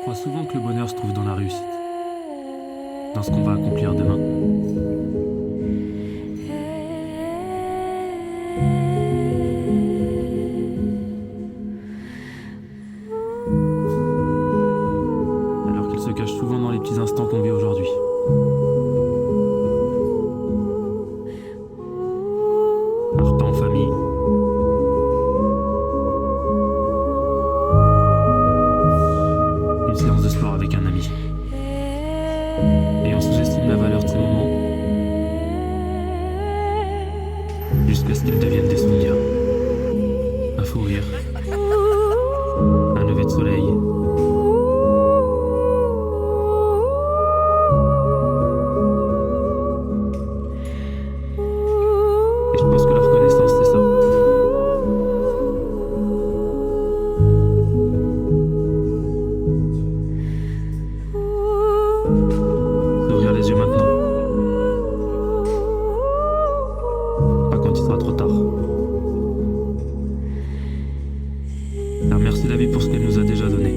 Je crois souvent que le bonheur se trouve dans la réussite, dans ce qu'on va accomplir demain. Alors qu'il se cache souvent dans les petits instants qu'on vit aujourd'hui. Un repas en famille, une séance de sport avec un ami. Et on sous-estime la valeur de ces moments jusqu'à ce qu'ils deviennent des souvenirs. Un fou rire, un lever de soleil, et je pense que la reconnaissance c'est ça. Ouvrir les yeux maintenant, pas quand il sera trop tard. Et remercier la vie pour ce qu'elle nous a déjà donné.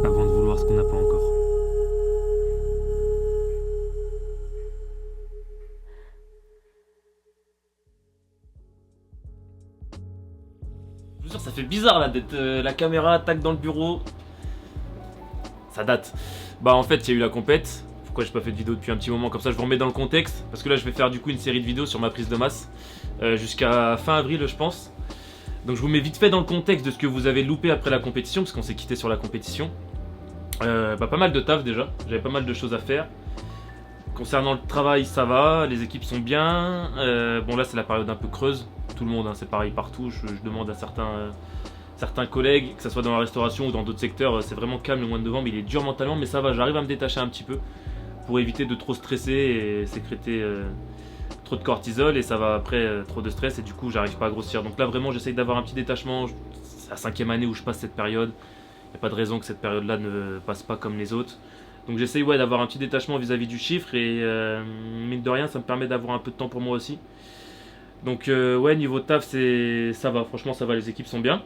Avant de vouloir ce qu'on n'a pas encore. Je vous jure, ça fait bizarre là d'être la caméra tac dans le bureau. Ça date. Bah en fait il y a eu la compète. Pourquoi j'ai pas fait de vidéo depuis un petit moment, comme ça je vous remets dans le contexte. Parce que là je vais faire du coup une série de vidéos sur ma prise de masse jusqu'à fin avril je pense. Donc je vous mets vite fait dans le contexte de ce que vous avez loupé après la compétition, parce qu'on s'est quitté sur la compétition. Pas mal de taf déjà, j'avais pas mal de choses à faire. Concernant le travail ça va, les équipes sont bien. Bon là c'est la période un peu creuse, tout le monde hein, c'est pareil partout. Je demande à certains collègues, que ce soit dans la restauration ou dans d'autres secteurs, c'est vraiment calme le mois de novembre, il est dur mentalement mais ça va, j'arrive à me détacher un petit peu pour éviter de trop stresser et sécréter trop de cortisol, et ça va après trop de stress et du coup j'arrive pas à grossir. Donc là vraiment j'essaye d'avoir un petit détachement, c'est la 5e année où je passe cette période, il n'y a pas de raison que cette période là ne passe pas comme les autres. Donc j'essaye d'avoir un petit détachement vis-à-vis du chiffre et mine de rien ça me permet d'avoir un peu de temps pour moi aussi. Donc niveau taf ça va, franchement ça va, les équipes sont bien.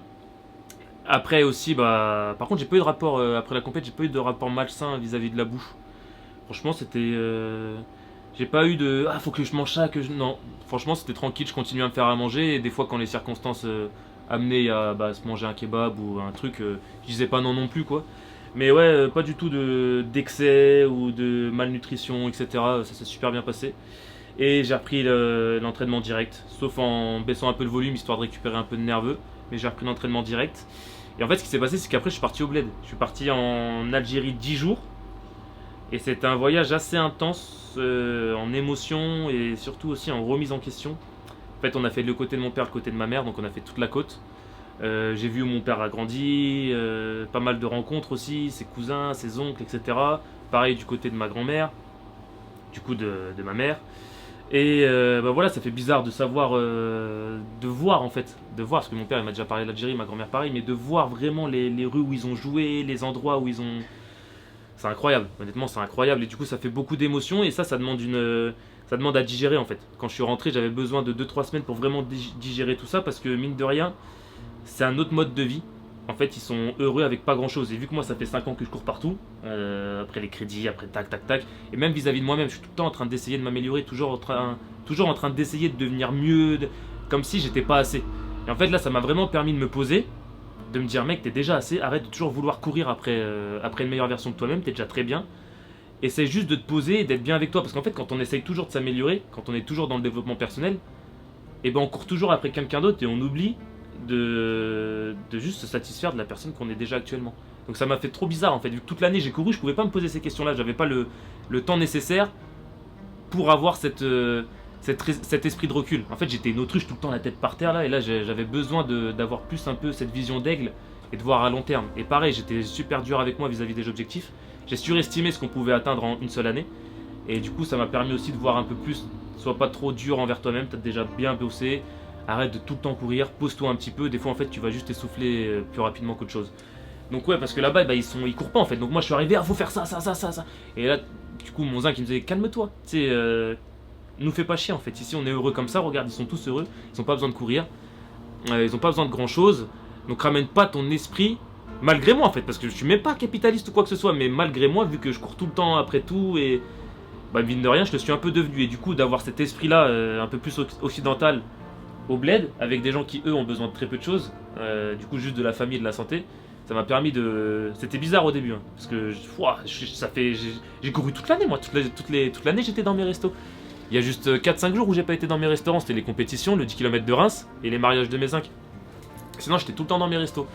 Après aussi par contre j'ai pas eu de rapport après la compète, j'ai pas eu de rapport malsain vis-à-vis de la bouffe. Franchement c'était j'ai pas eu de faut que je mange ça, non, franchement c'était tranquille, je continuais à me faire à manger et des fois quand les circonstances amenaient à se manger un kebab ou un truc, je disais pas non non plus quoi. Mais pas du tout d'excès ou de malnutrition etc, ça s'est super bien passé. Et j'ai repris l'entraînement direct, sauf en baissant un peu le volume histoire de récupérer un peu de nerveux, mais j'ai repris l'entraînement direct. Et en fait ce qui s'est passé c'est qu'après je suis parti au bled, je suis parti en Algérie 10 jours. Et c'était un voyage assez intense en émotion et surtout aussi en remise en question. En fait, on a fait le côté de mon père, le côté de ma mère, donc on a fait toute la côte. J'ai vu où mon père a grandi, pas mal de rencontres aussi, ses cousins, ses oncles, etc. Pareil du côté de ma grand-mère, du coup de ma mère. Et voilà, ça fait bizarre de savoir, de voir en fait, parce que mon père il m'a déjà parlé de l'Algérie, ma grand-mère pareil, mais de voir vraiment les rues où ils ont joué, les endroits où ils ont... C'est incroyable, honnêtement c'est incroyable, et du coup ça fait beaucoup d'émotions et ça demande ça demande à digérer en fait. Quand je suis rentré j'avais besoin de 2-3 semaines pour vraiment digérer tout ça, parce que mine de rien c'est un autre mode de vie. En fait ils sont heureux avec pas grand chose, et vu que moi ça fait 5 ans que je cours partout, après les crédits, après tac tac tac, et même vis-à-vis de moi-même je suis tout le temps en train d'essayer de m'améliorer, toujours en train d'essayer de devenir mieux, comme si j'étais pas assez. Et en fait là ça m'a vraiment permis de me poser, de me dire mec t'es déjà assez, arrête de toujours vouloir courir après une meilleure version de toi-même, t'es déjà très bien. Essaye juste de te poser et d'être bien avec toi, parce qu'en fait quand on essaye toujours de s'améliorer, quand on est toujours dans le développement personnel, on court toujours après quelqu'un d'autre et on oublie de juste se satisfaire de la personne qu'on est déjà actuellement. Donc ça m'a fait trop bizarre en fait, vu que toute l'année j'ai couru, je pouvais pas me poser ces questions là, j'avais pas le temps nécessaire pour avoir cet esprit de recul. En fait j'étais une autruche tout le temps la tête par terre là, et là j'avais besoin d'avoir plus un peu cette vision d'aigle et de voir à long terme. Et pareil j'étais super dur avec moi vis-à-vis des objectifs, j'ai surestimé ce qu'on pouvait atteindre en une seule année, et du coup ça m'a permis aussi de voir un peu plus, sois pas trop dur envers toi-même, t'as déjà bien bossé, arrête de tout le temps courir, pose-toi un petit peu, des fois en fait tu vas juste essouffler plus rapidement qu'autre chose. Donc parce que là-bas ils courent pas en fait, donc moi je suis arrivé, faut faire ça, et là du coup mon zinc il me disait calme-toi, tu sais nous fait pas chier en fait. Ici on est heureux comme ça, regarde, ils sont tous heureux, ils ont pas besoin de courir, ils ont pas besoin de grand chose. Donc ramène pas ton esprit, malgré moi en fait, parce que je suis même pas capitaliste ou quoi que ce soit, mais malgré moi, vu que je cours tout le temps après tout, et bah mine de rien, je le suis un peu devenu. Et du coup, d'avoir cet esprit-là un peu plus occidental au bled, avec des gens qui eux ont besoin de très peu de choses, du coup juste de la famille et de la santé, ça m'a permis de... C'était bizarre au début, hein, parce que ça fait... J'ai couru toute l'année moi, toute l'année j'étais dans mes restos. Il y a juste 4-5 jours où j'ai pas été dans mes restaurants, c'était les compétitions, le 10 km de Reims et les mariages de mes 5. Sinon j'étais tout le temps dans mes restos.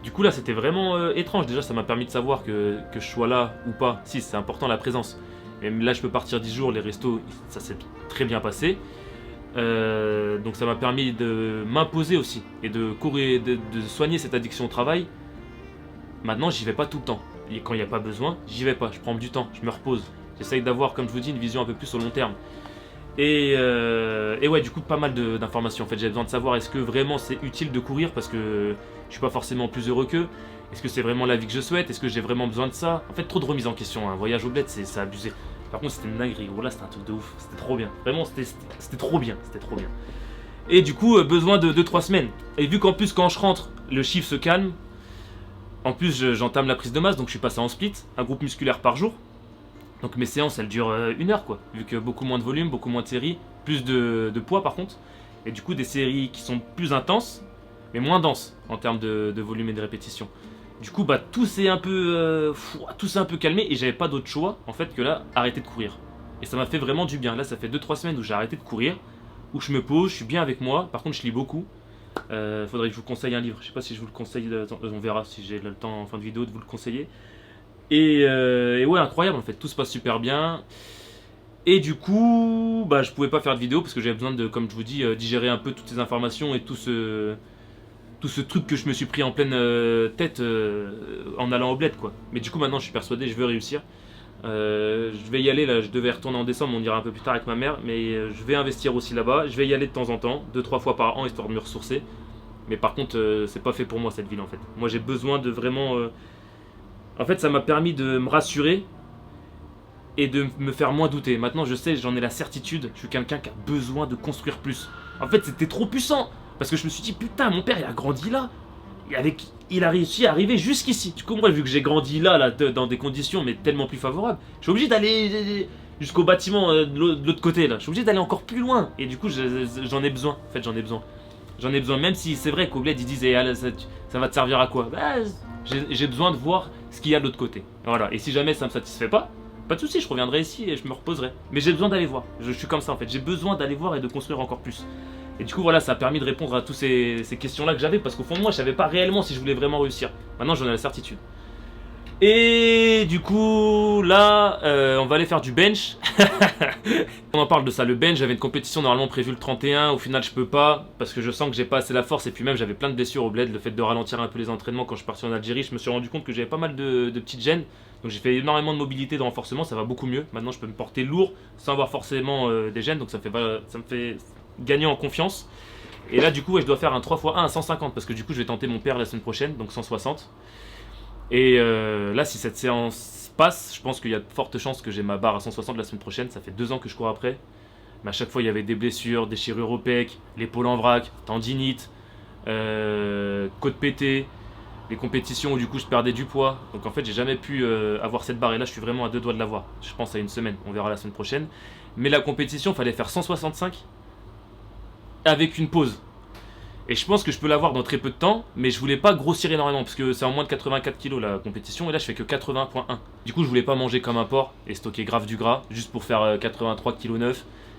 Du coup là c'était vraiment étrange, déjà ça m'a permis de savoir que je sois là ou pas. Si c'est important la présence, mais là je peux partir 10 jours, les restos ça s'est très bien passé. Donc ça m'a permis de m'imposer aussi et de courir, de soigner cette addiction au travail. Maintenant j'y vais pas tout le temps, et quand il n'y a pas besoin j'y vais pas, je prends du temps, je me repose. J'essaye d'avoir, comme je vous dis, une vision un peu plus au long terme. Et ouais, du coup, pas mal d'informations. En fait, j'ai besoin de savoir est-ce que vraiment c'est utile de courir parce que je suis pas forcément plus heureux qu'eux. Est-ce que c'est vraiment la vie que je souhaite? Est-ce que j'ai vraiment besoin de ça? En fait, trop de remise en question. Un voyage au bled, c'est abusé. Par contre, c'était une dinguerie. Gros, là, c'était un truc de ouf. C'était trop bien. Vraiment, c'était trop bien. C'était trop bien. Et du coup, besoin de 2-3 semaines. Et vu qu'en plus, quand je rentre, le chiffre se calme. En plus, j'entame la prise de masse, donc je suis passé en split, un groupe musculaire par jour. Donc mes séances elles durent 1 heure quoi, vu que beaucoup moins de volume, beaucoup moins de séries, plus de poids par contre, et du coup des séries qui sont plus intenses, mais moins denses en termes de volume et de répétition. Du coup bah tout s'est un peu calmé et j'avais pas d'autre choix en fait que là arrêter de courir. Et ça m'a fait vraiment du bien, là ça fait 2-3 semaines où j'ai arrêté de courir, où je me pose, je suis bien avec moi, par contre je lis beaucoup. Faudrait que je vous conseille un livre, je sais pas si je vous le conseille, on verra si j'ai le temps en fin de vidéo de vous le conseiller. Et ouais, incroyable en fait, tout se passe super bien. Et du coup, bah je pouvais pas faire de vidéo parce que j'avais besoin de, comme je vous dis, digérer un peu toutes ces informations et tout ce truc que je me suis pris en pleine tête en allant au bled quoi. Mais du coup maintenant je suis persuadé, je veux réussir. Je vais y aller là, je devais retourner en décembre, on ira un peu plus tard avec ma mère, mais je vais investir aussi là-bas. Je vais y aller de temps en temps, 2-3 fois par an histoire de me ressourcer. Mais par contre, c'est pas fait pour moi cette ville en fait. Moi j'ai besoin de vraiment. En fait, ça m'a permis de me rassurer et de me faire moins douter. Maintenant, je sais, j'en ai la certitude. Je suis quelqu'un qui a besoin de construire plus. En fait, c'était trop puissant. Parce que je me suis dit, putain, mon père, il a grandi là. Il a réussi à arriver jusqu'ici. Du coup, moi, vu que j'ai grandi là, dans des conditions mais tellement plus favorables, je suis obligé d'aller jusqu'au bâtiment de l'autre côté là. Je suis obligé d'aller encore plus loin. Et du coup, j'en ai besoin. En fait, j'en ai besoin. J'en ai besoin, même si c'est vrai qu'au bled, ils disent, ça va te servir à quoi? Bah, j'ai besoin de voir ce qu'il y a de l'autre côté. Voilà. Et si jamais ça me satisfait pas de soucis, je reviendrai ici et je me reposerai. Mais j'ai besoin d'aller voir. Je suis comme ça en fait. J'ai besoin d'aller voir et de construire encore plus. Et du coup, voilà, ça a permis de répondre à toutes ces questions-là que j'avais parce qu'au fond de moi, je savais pas réellement si je voulais vraiment réussir. Maintenant, j'en ai la certitude. Et du coup, là, on va aller faire du bench. On en parle de ça, le bench. J'avais une compétition normalement prévue le 31. Au final, je peux pas parce que je sens que j'ai pas assez la force. Et puis même, j'avais plein de blessures au bled. Le fait de ralentir un peu les entraînements quand je suis parti en Algérie, je me suis rendu compte que j'avais pas mal de petites gênes. Donc j'ai fait énormément de mobilité, de renforcement. Ça va beaucoup mieux. Maintenant, je peux me porter lourd sans avoir forcément des gênes. Donc ça me fait gagner en confiance. Et là, du coup, ouais, je dois faire un 3x1 à 150 parce que du coup, je vais tenter mon père la semaine prochaine, donc 160. Et là, si cette séance passe, je pense qu'il y a de fortes chances que j'ai ma barre à 160 la semaine prochaine. Ça fait 2 ans que je cours après. Mais à chaque fois, il y avait des blessures, déchirures au pec, l'épaule en vrac, tendinite, côte pétée, les compétitions où du coup je perdais du poids. Donc en fait, j'ai jamais pu avoir cette barre. Et là, je suis vraiment à 2 doigts de l'avoir. Je pense à une semaine. On verra la semaine prochaine. Mais la compétition, il fallait faire 165 avec une pause. Et je pense que je peux l'avoir dans très peu de temps, mais je voulais pas grossir énormément, parce que c'est en moins de 84 kg la compétition, et là je fais que 80.1. Du coup je voulais pas manger comme un porc, et stocker grave du gras, juste pour faire 83,9 kg,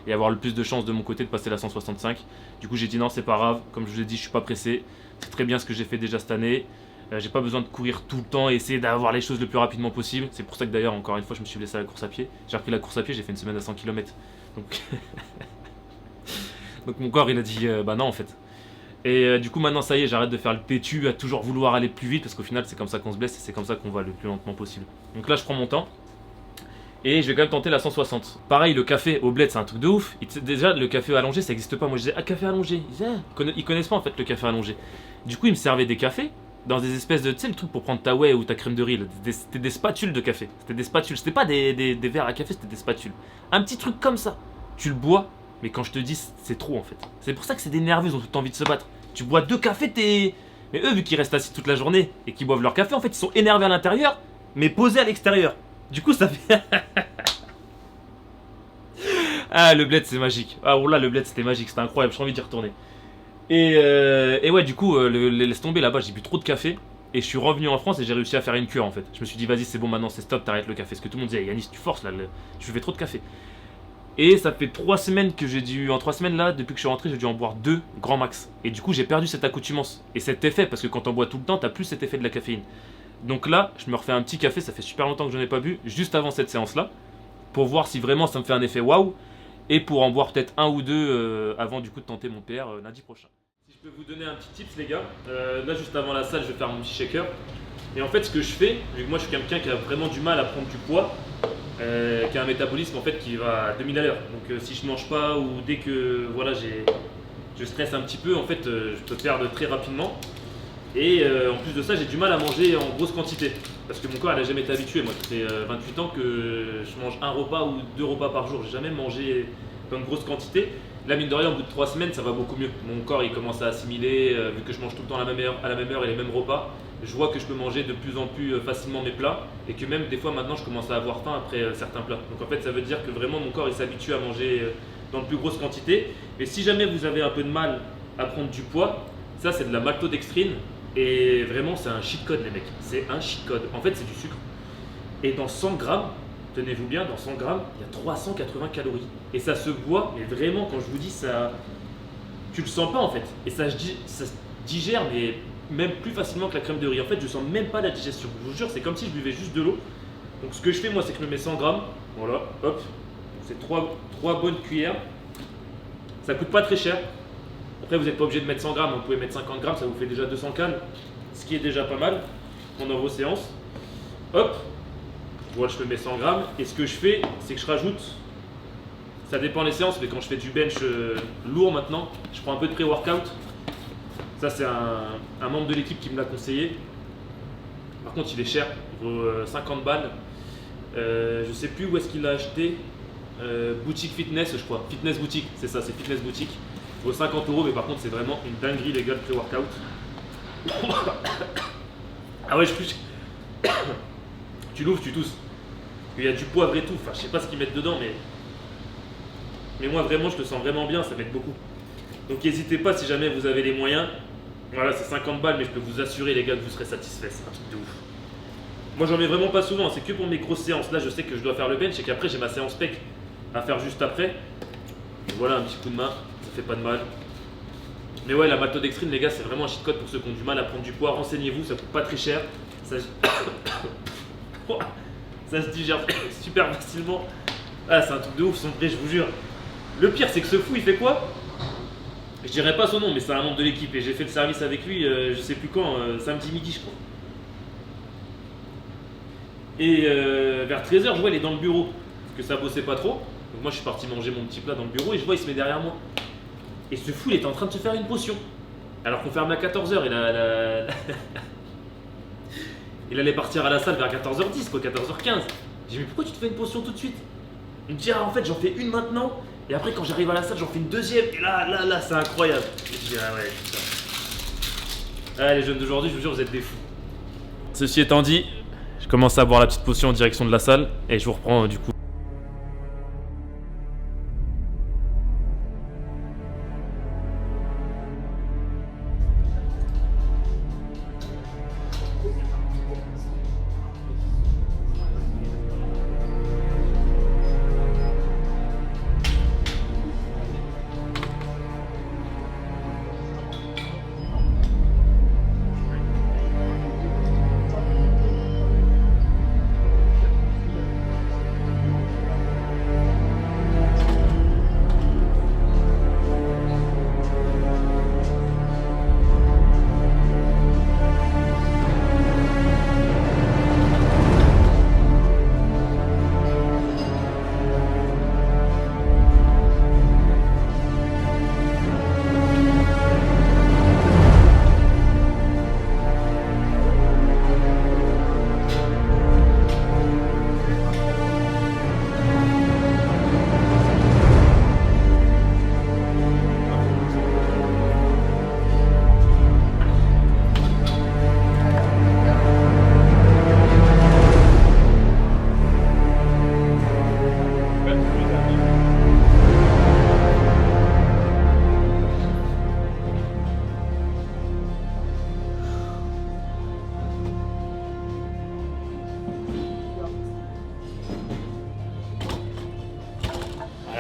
et avoir le plus de chances de mon côté de passer la 165. Du coup j'ai dit non, c'est pas grave, comme je vous ai dit, je suis pas pressé, c'est très bien ce que j'ai fait déjà cette année. J'ai pas besoin de courir tout le temps et essayer d'avoir les choses le plus rapidement possible. C'est pour ça que d'ailleurs, encore une fois, je me suis blessé à la course à pied. J'ai repris la course à pied, j'ai fait une semaine à 100 km. Donc mon corps il a dit bah non en fait. Et du coup maintenant ça y est, j'arrête de faire le têtu à toujours vouloir aller plus vite parce qu'au final c'est comme ça qu'on se blesse et c'est comme ça qu'on va le plus lentement possible. Donc là je prends mon temps et je vais quand même tenter la 160. Pareil, le café au bled c'est un truc de ouf. Déjà le café allongé ça existe pas. Moi je disais ah café allongé, ils connaissent pas en fait le café allongé. Du coup ils me servaient des cafés dans des espèces de, tu sais le truc pour prendre ta whey ou ta crème de riz, c'était des spatules de café. C'était des spatules, c'était pas des verres à café, c'était des spatules. Un petit truc comme ça. tu le bois, mais quand je te dis, c'est trop en fait. C'est pour ça que c'est des nerveux, ils ont tout envie de se battre. Tu bois 2 cafés, t'es... Mais eux, vu qu'ils restent assis toute la journée et qu'ils boivent leur café, en fait, ils sont énervés à l'intérieur, mais posés à l'extérieur. Du coup, ça fait... Ah, le bled, c'est magique. Ah, oh là, le bled, c'était magique, c'était incroyable, j'ai envie d'y retourner. Et ouais, du coup, laisse tomber là-bas, j'ai bu trop de café. Et je suis revenu en France et j'ai réussi à faire une cure en fait. Je me suis dit, vas-y, c'est bon, maintenant c'est stop, t'arrêtes le café. Parce que tout le monde disait, Yanis, tu forces là, tu fais trop de café. Et ça fait 3 semaines que j'ai dû. En 3 semaines là, depuis que je suis rentré, j'ai dû en boire 2 grand max. Et du coup, j'ai perdu cette accoutumance. Et cet effet, parce que quand on boit tout le temps, t'as plus cet effet de la caféine. Donc là, je me refais un petit café, ça fait super longtemps que je n'en ai pas bu, juste avant cette séance là. Pour voir si vraiment ça me fait un effet waouh. Et pour en boire peut-être 1 ou 2 avant du coup de tenter mon PR lundi prochain. Si je peux vous donner un petit tips les gars, là juste avant la salle je vais faire mon petit shaker. Et en fait ce que je fais, vu que moi je suis quelqu'un qui a vraiment du mal à prendre du poids, qui a un métabolisme en fait qui va à 2000 à l'heure. Donc si je mange pas ou dès que voilà je stresse un petit peu, en fait je peux perdre très rapidement. Et en plus de ça j'ai du mal à manger en grosse quantité. Parce que mon corps n'a jamais été habitué, moi ça fait 28 ans que je mange un repas ou 2 repas par jour, j'ai jamais mangé une grosse quantité. Là mine de rien au bout de 3 semaines ça va beaucoup mieux. Mon corps il commence à assimiler, vu que je mange tout le temps à la même heure et les mêmes repas. Je vois que je peux manger de plus en plus facilement mes plats et que même des fois maintenant je commence à avoir faim après certains plats. Donc en fait ça veut dire que vraiment mon corps il s'habitue à manger dans de plus grosses quantités. Et si jamais vous avez un peu de mal à prendre du poids, ça c'est de la maltodextrine. Et vraiment c'est un cheat code les mecs, c'est un cheat code. En fait c'est du sucre. Et dans 100 grammes, tenez-vous bien, dans 100 grammes, il y a 380 calories. Et ça se voit, mais vraiment quand je vous dis ça, tu le sens pas en fait. Et ça se digère mais même plus facilement que la crème de riz. En fait je sens même pas la digestion. Je vous jure c'est comme si je buvais juste de l'eau. Donc ce que je fais moi c'est que je me mets 100 grammes. Voilà, hop. C'est 3 bonnes cuillères. Ça coûte pas très cher. Après, vous n'êtes pas obligé de mettre 100 grammes, vous pouvez mettre 50 grammes, ça vous fait déjà 200 calories, ce qui est déjà pas mal pendant vos séances. Hop, voilà, je me mets 100 grammes. Et ce que je fais, c'est que je rajoute, ça dépend des séances, mais quand je fais du bench lourd maintenant, je prends un peu de pré-workout. Ça, c'est un membre de l'équipe qui me l'a conseillé. Par contre, il est cher, il vaut 50 balles. Je sais plus où est-ce qu'il l'a acheté. Boutique Fitness, je crois. Fitness Boutique, c'est ça, c'est Fitness Boutique. Il vaut 50 €, mais par contre c'est vraiment une dinguerie les gars le pré-workout. Ah ouais, tu l'ouvres, tu tousses. Il y a du poivre et tout, enfin je sais pas ce qu'ils mettent dedans, mais moi vraiment je le sens vraiment bien, ça m'aide beaucoup. Donc n'hésitez pas si jamais vous avez les moyens. Voilà, c'est 50 balles, mais je peux vous assurer les gars que vous serez satisfaits, c'est un truc de ouf. Moi j'en mets vraiment pas souvent, c'est que pour mes grosses séances. Là je sais que je dois faire le bench et qu'après j'ai ma séance pec à faire juste après. Et voilà un petit coup de main. Ça fait pas de mal. Mais ouais, la maltodextrine, les gars, c'est vraiment un cheat code pour ceux qui ont du mal à prendre du poids. Renseignez-vous, ça coûte pas très cher. Ça se digère super facilement. Ah, c'est un truc de ouf, son prix, je vous jure. Le pire, c'est que ce fou, il fait quoi? Je dirais pas son nom, mais c'est un membre de l'équipe. Et j'ai fait le service avec lui, je sais plus quand, samedi midi, je crois. Et vers 13h, je vois, il est dans le bureau. Parce que ça bossait pas trop. Donc moi je suis parti manger mon petit plat dans le bureau et je vois il se met derrière moi. Et ce fou il est en train de se faire une potion. Alors qu'on ferme à 14h il allait partir à la salle vers 14h10 quoi, 14h15. J'ai dit mais pourquoi tu te fais une potion tout de suite? Il me dit ah en fait j'en fais une maintenant et après quand j'arrive à la salle j'en fais une deuxième et là c'est incroyable. Et je dis ah ouais putain. Ah les jeunes d'aujourd'hui je vous jure vous êtes des fous. Ceci étant dit, je commence à boire la petite potion en direction de la salle et je vous reprends du coup.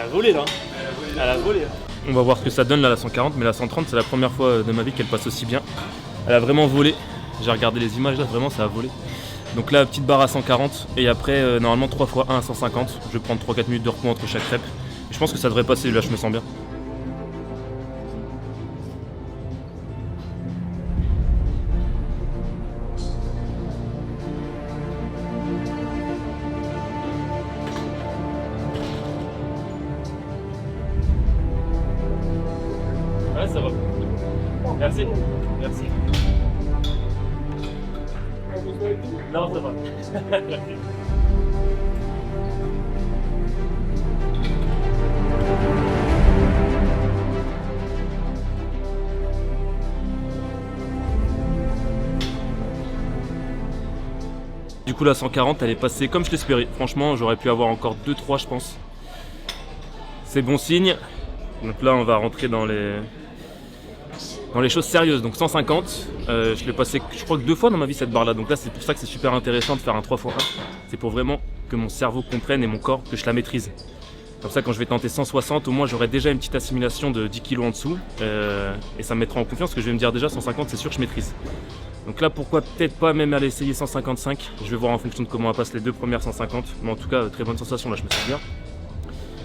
Elle a volé là. Elle a volé. On va voir ce que ça donne là la 140, mais la 130 c'est la première fois de ma vie qu'elle passe aussi bien. Elle a vraiment volé. J'ai regardé les images là, vraiment ça a volé. Donc là petite barre à 140 et après normalement 3 x 1 à 150. Je vais prendre 3-4 minutes de repos entre chaque rep. Et je pense que ça devrait passer, là je me sens bien. Ouais, ça va. Merci. Merci. Non, ça va. Merci. Du coup la 140 elle est passée comme je l'espérais. Franchement j'aurais pu avoir encore 2-3 je pense. C'est bon signe. Donc là on va rentrer dans les choses sérieuses. Donc 150, je l'ai passé je crois que 2 fois dans ma vie cette barre là. Donc là c'est pour ça que c'est super intéressant de faire un 3x1. C'est pour vraiment que mon cerveau comprenne et mon corps que je la maîtrise. Comme ça quand je vais tenter 160 au moins j'aurai déjà une petite assimilation de 10 kg en dessous. Et ça me mettra en confiance parce que je vais me dire déjà 150 c'est sûr que je maîtrise. Donc là pourquoi peut-être pas même aller essayer 155. Je vais voir en fonction de comment passent les 2 premières 150. Mais en tout cas très bonne sensation là, je me sens bien.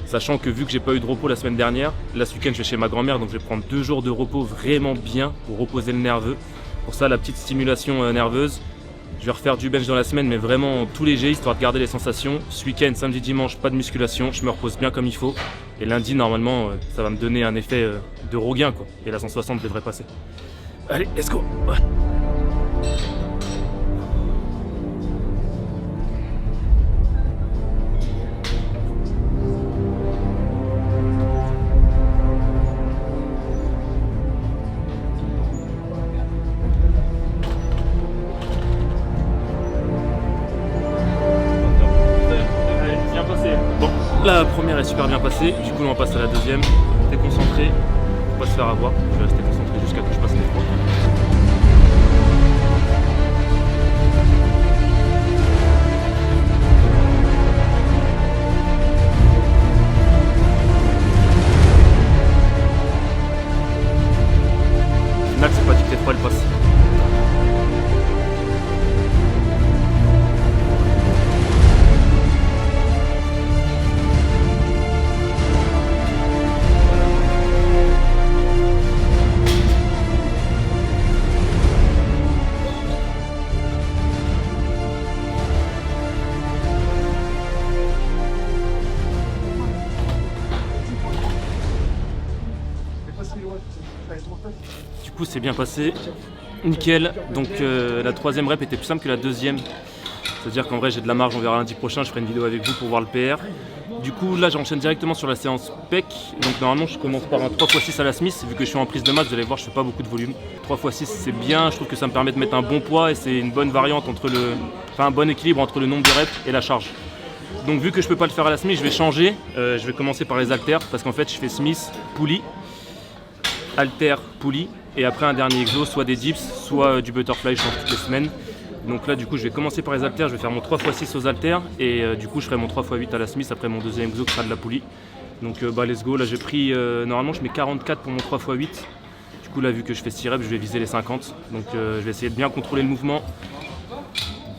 Sachant que vu que j'ai pas eu de repos la semaine dernière, là ce week-end je vais chez ma grand-mère donc je vais prendre 2 jours de repos vraiment bien pour reposer le nerveux. Pour ça la petite stimulation nerveuse. Je vais refaire du bench dans la semaine mais vraiment tout léger histoire de garder les sensations. Ce week-end, samedi, dimanche, pas de musculation, je me repose bien comme il faut. Et lundi normalement ça va me donner un effet de regain quoi. Et la 160 devrait passer. Allez, let's go. La première est super bien passée, du coup on passe à la deuxième. T'es concentré, faut pas se faire avoir, je vais rester concentré jusqu'à ce que je passe les 3. Au final c'est pas dit que les 3 elles passent. Du coup c'est bien passé, nickel. Donc la troisième rep était plus simple que la deuxième. C'est-à-dire qu'en vrai j'ai de la marge, on verra lundi prochain, je ferai une vidéo avec vous pour voir le PR. Du coup là j'enchaîne directement sur la séance pec. Donc normalement je commence par un 3x6 à la Smith. Vu que je suis en prise de masse, vous allez voir je fais pas beaucoup de volume. 3x6 c'est bien, je trouve que ça me permet de mettre un bon poids et c'est une bonne variante entre un bon équilibre entre le nombre de reps et la charge. Donc vu que je peux pas le faire à la Smith, je vais changer. Je vais commencer par les haltères parce qu'en fait je fais Smith, poulie, haltère, poulie. Et après un dernier exo, soit des dips, soit du butterfly, je change toutes les semaines. Donc là du coup je vais commencer par les haltères, je vais faire mon 3x6 aux haltères et du coup je ferai mon 3x8 à la Smith après mon deuxième exo qui sera de la poulie. Donc let's go, là j'ai pris, normalement je mets 44 pour mon 3x8. Du coup là vu que je fais 6 reps, je vais viser les 50. Donc je vais essayer de bien contrôler le mouvement,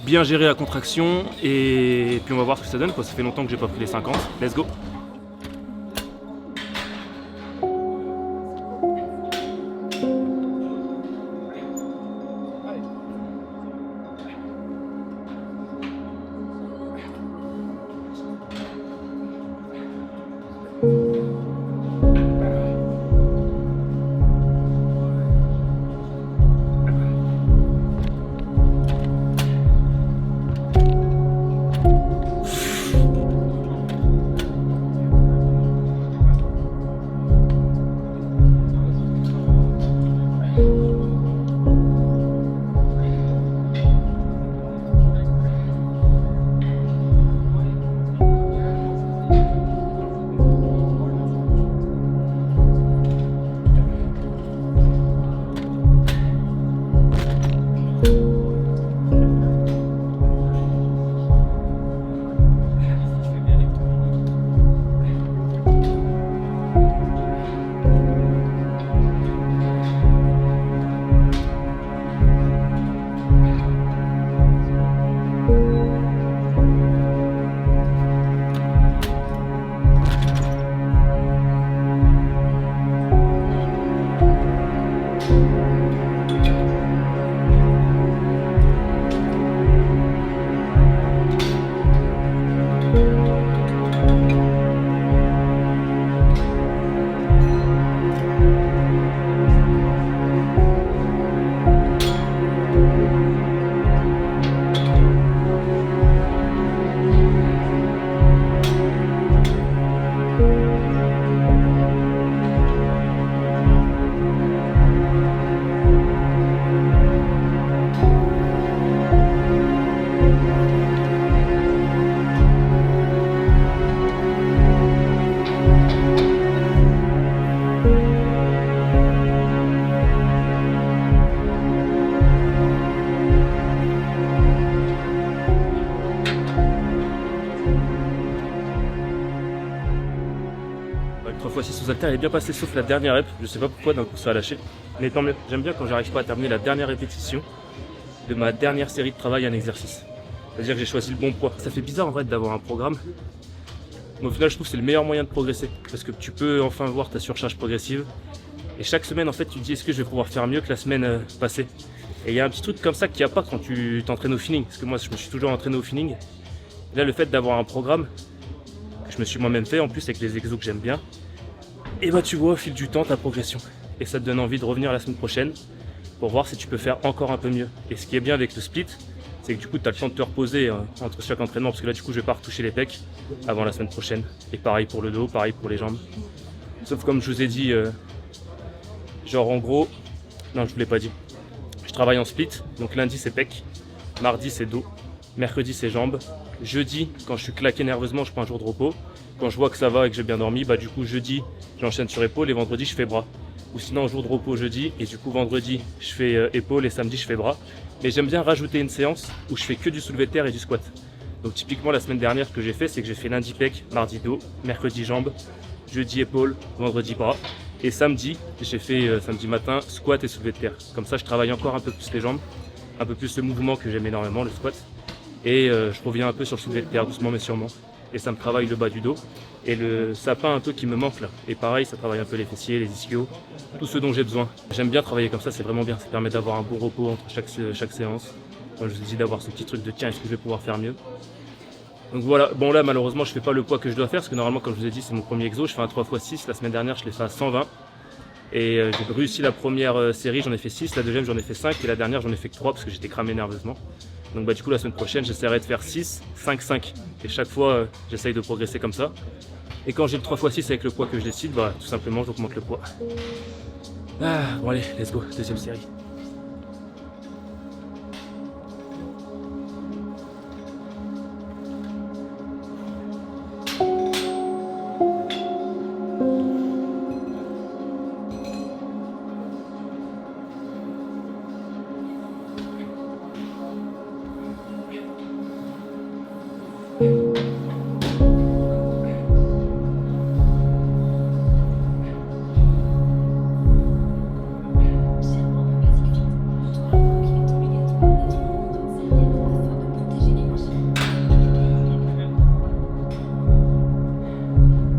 bien gérer la contraction et puis on va voir ce que ça donne quoi. Ça fait longtemps que j'ai pas pris les 50, let's go. Le 3x6 aux haltères est bien passé sauf la dernière rep, je sais pas pourquoi d'un coup ça a lâché. Mais tant mieux, j'aime bien quand j'arrive pas à terminer la dernière répétition de ma dernière série de travail en exercice. C'est-à-dire que j'ai choisi le bon poids. Ça fait bizarre en fait d'avoir un programme. Mais au final je trouve que c'est le meilleur moyen de progresser. Parce que tu peux enfin voir ta surcharge progressive. Et chaque semaine en fait tu te dis est-ce que je vais pouvoir faire mieux que la semaine passée. Et il y a un petit truc comme ça qu'il n'y a pas quand tu t'entraînes au feeling. Parce que moi je me suis toujours entraîné au feeling. Et là le fait d'avoir un programme que je me suis moi-même fait en plus avec les exos que j'aime bien. Et bah tu vois au fil du temps ta progression. Et ça te donne envie de revenir la semaine prochaine pour voir si tu peux faire encore un peu mieux. Et ce qui est bien avec le split, c'est que du coup tu as le temps de te reposer entre chaque entraînement parce que là du coup je vais pas retoucher les pecs avant la semaine prochaine. Et pareil pour le dos, pareil pour les jambes. Sauf comme je vous ai dit, genre en gros, non je vous l'ai pas dit. Je travaille en split, donc lundi c'est pec, mardi c'est dos, mercredi c'est jambes, jeudi quand je suis claqué nerveusement je prends un jour de repos. Quand je vois que ça va et que j'ai bien dormi, bah du coup jeudi j'enchaîne sur épaule et vendredi je fais bras. Ou sinon jour de repos jeudi et du coup vendredi je fais épaule et samedi je fais bras. Mais j'aime bien rajouter une séance où je fais que du soulevé de terre et du squat. Donc typiquement la semaine dernière ce que j'ai fait c'est que j'ai fait lundi pec, mardi dos, mercredi jambes, jeudi épaule, vendredi bras. Et samedi j'ai fait samedi matin squat et soulevé de terre. Comme ça je travaille encore un peu plus les jambes, un peu plus le mouvement que j'aime énormément, le squat. Et je reviens un peu sur le soulevé de terre doucement mais sûrement. Et ça me travaille le bas du dos et le sapin un peu qui me manque là. Et pareil, ça travaille un peu les fessiers, les ischios, tout ce dont j'ai besoin. J'aime bien travailler comme ça, c'est vraiment bien. Ça permet d'avoir un bon repos entre chaque séance. Comme je vous ai dit, d'avoir ce petit truc de tiens, est-ce que je vais pouvoir faire mieux. Donc voilà, bon là malheureusement je fais pas le poids que je dois faire parce que normalement comme je vous ai dit c'est mon premier exo, je fais un 3x6, la semaine dernière je l'ai fait à 120. Et j'ai réussi la première série, j'en ai fait 6, la deuxième j'en ai fait 5 et la dernière j'en ai fait que 3 parce que j'étais cramé nerveusement. Donc bah du coup la semaine prochaine j'essaierai de faire 6, 5, 5 et chaque fois j'essaye de progresser comme ça. Et quand j'ai le 3x6 avec le poids que je décide, bah tout simplement j'augmente le poids. Ah bon allez, let's go, deuxième série.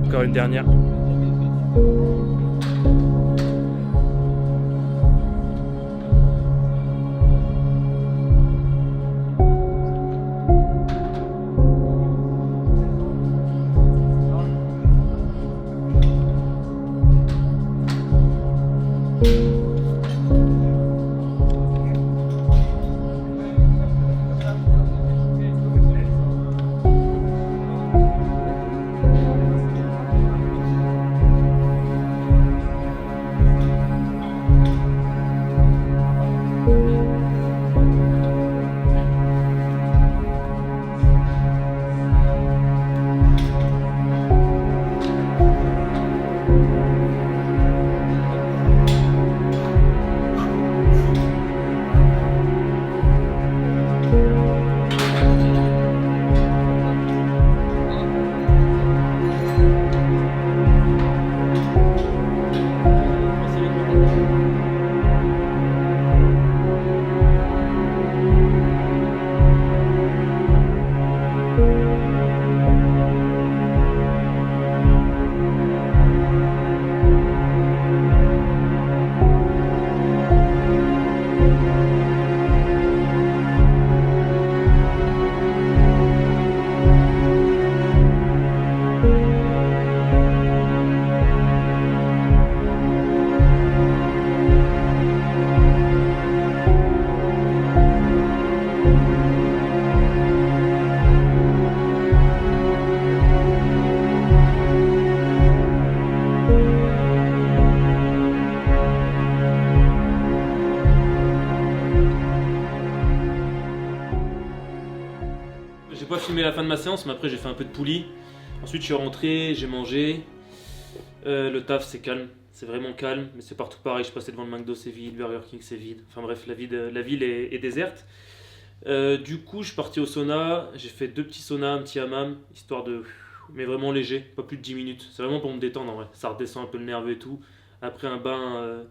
Encore une dernière. J'ai pas filmé la fin de ma séance, mais après j'ai fait un peu de poulie. Ensuite je suis rentré, j'ai mangé. Le taf c'est calme, c'est vraiment calme, mais c'est partout pareil. Je passais devant le McDo, c'est vide, Burger King c'est vide. Enfin bref, la ville est déserte. Du coup je suis parti au sauna, j'ai fait 2 petits saunas, un petit hammam, histoire de mais vraiment léger, pas plus de 10 minutes. C'est vraiment pour me détendre en vrai. Ça redescend un peu le nerveux et tout. Après un bain,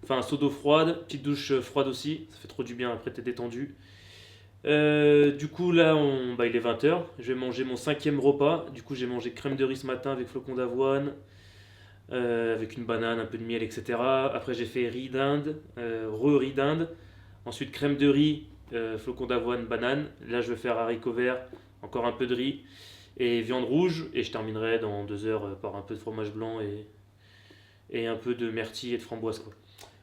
un seau d'eau froide, petite douche froide aussi, ça fait trop du bien, après t'es détendu. Du coup là il est 20h, je vais manger mon 5e repas. Du coup j'ai mangé crème de riz ce matin avec flocons d'avoine, avec une banane, un peu de miel, etc. Après j'ai fait riz d'Inde, riz d'Inde. Ensuite crème de riz, flocons d'avoine, banane. Là je vais faire haricots verts, encore un peu de riz et viande rouge. Et je terminerai dans 2 heures par un peu de fromage blanc et un peu de myrtille et de framboise, quoi.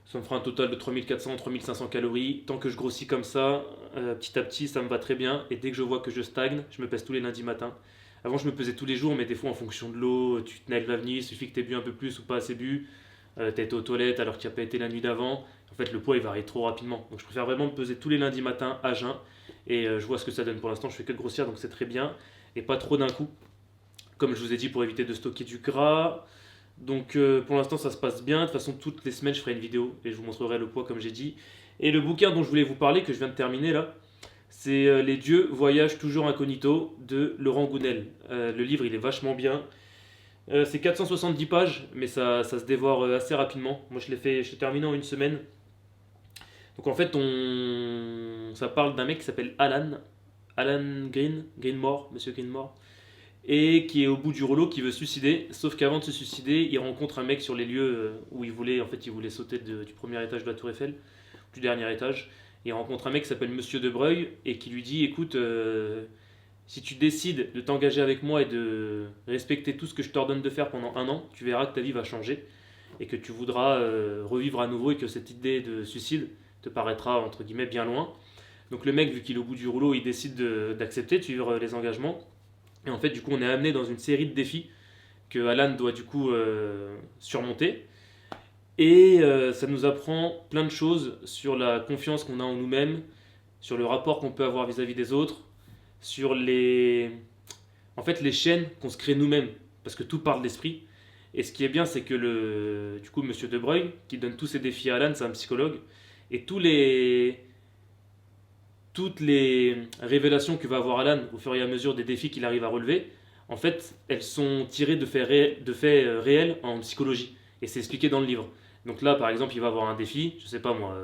Ça me fera un total de 3400-3500 calories. Tant que je grossis comme ça, petit à petit, ça me va très bien. Et dès que je vois que je stagne, je me pèse tous les lundis matin. Avant, je me pesais tous les jours, mais des fois, en fonction de l'eau, tu te nègres l'avenir, il suffit que tu aies bu un peu plus ou pas assez bu. Tu as été aux toilettes alors que tu n'as pas été la nuit d'avant. En fait, le poids, il varie trop rapidement. Donc, je préfère vraiment me peser tous les lundis matin à jeun. Et je vois ce que ça donne. Pour l'instant, je fais que de grossir, donc c'est très bien. Et pas trop d'un coup. Comme je vous ai dit, pour éviter de stocker du gras. Donc pour l'instant ça se passe bien, de toute façon toutes les semaines je ferai une vidéo et je vous montrerai le poids comme j'ai dit. Et le bouquin dont je voulais vous parler, que je viens de terminer là, c'est Les dieux voyagent toujours incognito de Laurent Gounel. Le livre il est vachement bien, c'est 470 pages mais ça se dévore assez rapidement. Moi je l'ai terminé en une semaine. Donc en fait ça parle d'un mec qui s'appelle Alan Greenmore, Monsieur Greenmore, et qui est au bout du rouleau, qui veut se suicider, sauf qu'avant de se suicider, il rencontre un mec sur les lieux où il voulait sauter du premier étage de la Tour Eiffel, du dernier étage. Il rencontre un mec qui s'appelle Monsieur de Breuil et qui lui dit écoute, si tu décides de t'engager avec moi et de respecter tout ce que je t'ordonne de faire pendant 1 an, tu verras que ta vie va changer et que tu voudras revivre à nouveau et que cette idée de suicide te paraîtra entre guillemets bien loin. Donc le mec, vu qu'il est au bout du rouleau, il décide d'accepter de suivre les engagements. Et en fait, du coup, on est amené dans une série de défis que Alan doit du coup surmonter. Et ça nous apprend plein de choses sur la confiance qu'on a en nous-mêmes, sur le rapport qu'on peut avoir vis-à-vis des autres, sur les chaînes qu'on se crée nous-mêmes, parce que tout part de l'esprit. Et ce qui est bien, c'est que du coup, Monsieur De Breuil, qui donne tous ces défis à Alan, c'est un psychologue, et toutes les révélations que va avoir Alan au fur et à mesure des défis qu'il arrive à relever, en fait, elles sont tirées de faits réels en psychologie. Et c'est expliqué dans le livre. Donc là, par exemple, il va avoir un défi, je sais pas moi,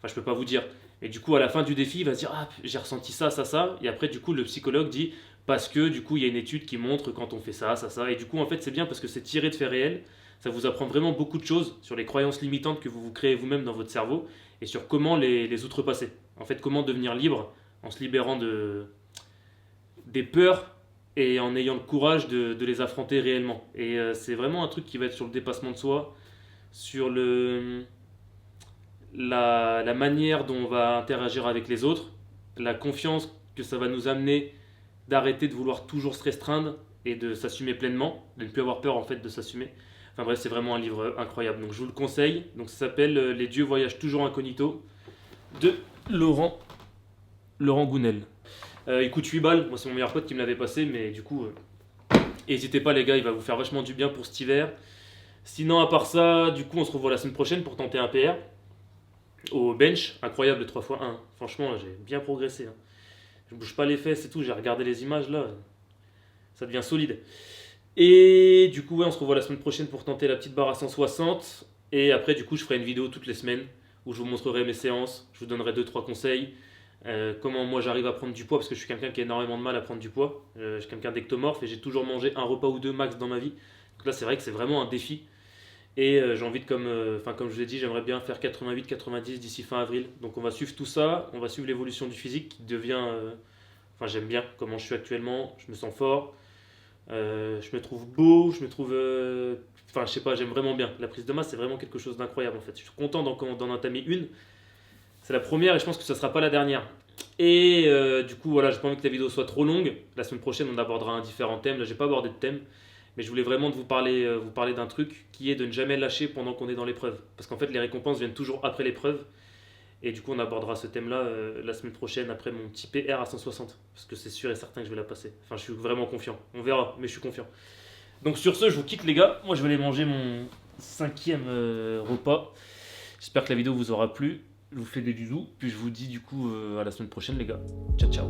je peux pas vous dire. Et du coup, à la fin du défi, il va se dire, ah, j'ai ressenti ça, ça, ça. Et après, du coup, le psychologue dit, parce que du coup, il y a une étude qui montre quand on fait ça, ça, ça. Et du coup, en fait, c'est bien parce que c'est tiré de faits réels. Ça vous apprend vraiment beaucoup de choses sur les croyances limitantes que vous vous créez vous-même dans votre cerveau et sur comment les outrepasser. En fait, comment devenir libre en se libérant des peurs et en ayant le courage de les affronter réellement. Et c'est vraiment un truc qui va être sur le dépassement de soi, sur la manière dont on va interagir avec les autres, la confiance que ça va nous amener d'arrêter de vouloir toujours se restreindre et de s'assumer pleinement, de ne plus avoir peur en fait de s'assumer. Enfin bref, c'est vraiment un livre incroyable, donc je vous le conseille. Donc ça s'appelle Les dieux voyagent toujours incognito de Laurent Gounel. Il coûte 8 balles, moi c'est mon meilleur pote qui me l'avait passé, mais du coup, n'hésitez pas les gars, il va vous faire vachement du bien pour cet hiver. Sinon à part ça, du coup on se revoit la semaine prochaine pour tenter un PR au bench, incroyable 3x1, franchement j'ai bien progressé. Je bouge pas les fesses et tout, j'ai regardé les images là, ça devient solide. Et du coup, ouais, on se revoit la semaine prochaine pour tenter la petite barre à 160. Et après, du coup, je ferai une vidéo toutes les semaines où je vous montrerai mes séances, je vous donnerai 2-3 conseils, comment moi j'arrive à prendre du poids, parce que je suis quelqu'un qui a énormément de mal à prendre du poids. Je suis quelqu'un d'ectomorphe et j'ai toujours mangé un repas ou 2 max dans ma vie. Donc là, c'est vrai que c'est vraiment un défi. Et j'ai envie de, comme je vous ai dit, j'aimerais bien faire 88-90 d'ici fin avril. Donc on va suivre tout ça, on va suivre l'évolution du physique qui devient... j'aime bien comment je suis actuellement, je me sens fort. Je me trouve beau, je me trouve... je sais pas, j'aime vraiment bien. La prise de masse, c'est vraiment quelque chose d'incroyable en fait. Je suis content d'en entamer une. C'est la première et je pense que ça sera pas la dernière. Et du coup, voilà, j'ai pas envie que la vidéo soit trop longue. La semaine prochaine, on abordera un différent thème. Là, j'ai pas abordé de thème. Mais je voulais vraiment vous parler d'un truc qui est de ne jamais lâcher pendant qu'on est dans l'épreuve. Parce qu'en fait, les récompenses viennent toujours après l'épreuve. Et du coup, on abordera ce thème-là la semaine prochaine après mon petit PR à 160. Parce que c'est sûr et certain que je vais la passer. Enfin, je suis vraiment confiant. On verra, mais je suis confiant. Donc sur ce, je vous quitte les gars. Moi, je vais aller manger mon 5e repas. J'espère que la vidéo vous aura plu. Je vous fais des bisous. Puis je vous dis du coup à la semaine prochaine les gars. Ciao, ciao.